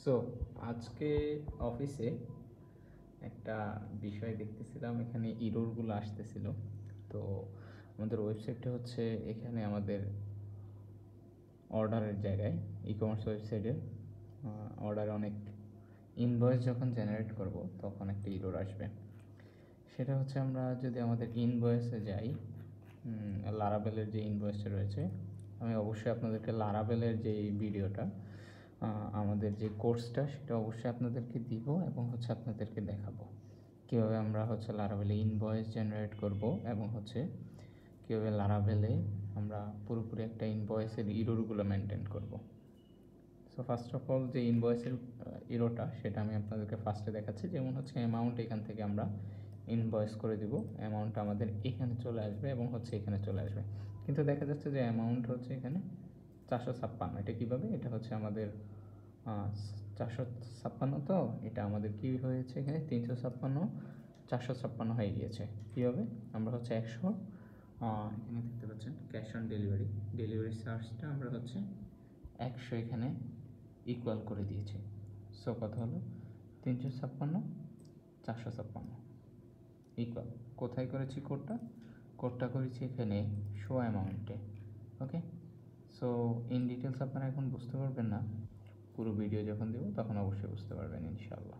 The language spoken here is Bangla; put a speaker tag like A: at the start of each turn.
A: সো আজকে অফিসে একটা বিষয় দেখতেছিলাম, এখানে ইররগুলো আসতেছিল। তো আমাদের ওয়েবসাইটটা হচ্ছে, এখানে আমাদের অর্ডারের জায়গায় ই কমার্স ওয়েবসাইটে অর্ডারে অনেক ইনভয়েস যখন জেনারেট করব তখন একটা ইরর আসবে। সেটা হচ্ছে, আমরা যদি আমাদের ইনভয়েসে যাই, লারাবেলের যে ইনভয়েসটা রয়েছে, আমি অবশ্যই আপনাদেরকে লারাবেলের যে ভিডিওটা, আমাদের যে কোর্সটা, সেটা অবশ্যই আপনাদেরকে দিব এবং হচ্ছে আপনাদেরকে দেখাবো কীভাবে আমরা হচ্ছে লারাবেলে ইনভয়েস জেনারেট করব এবং হচ্ছে কীভাবে লারাবেলে আমরা পুরোপুরি একটা ইনভয়েসের ইররগুলো মেনটেন করব। সো ফার্স্ট অফ অল, যে ইনভয়েসের ইরোটা, সেটা আমি আপনাদেরকে ফার্স্টে দেখাচ্ছি। যেমন হচ্ছে অ্যামাউন্ট, এখান থেকে আমরা ইনভয়েস করে দিব, অ্যামাউন্টটা আমাদের এখানে চলে আসবে এবং হচ্ছে এখানে চলে আসবে। কিন্তু দেখা যাচ্ছে যে অ্যামাউন্ট হচ্ছে এখানে 456। এটা কীভাবে? এটা হচ্ছে আমাদের 456, তো এটা আমাদের কী হয়েছে, এখানে 356 456 হয়ে গিয়েছে। কীভাবে? আমরা হচ্ছে 100, এখানে দেখতে পাচ্ছেন ক্যাশ অন ডেলিভারি, ডেলিভারি চার্জটা আমরা হচ্ছে 100 এখানে ইকুয়াল করে দিয়েছি। সো কথা হলো 356 456 ইকুয়াল। কোথায় করেছি কোডটা করেছি এখানে শো অ্যামাউন্টে। ওকে, সো ইন ডিটেলস আপনারা এখন বুঝতে পারবেন না, পুরো ভিডিও যখন দেবো তখন অবশ্যই বুঝতে পারবেন ইনশাআল্লাহ।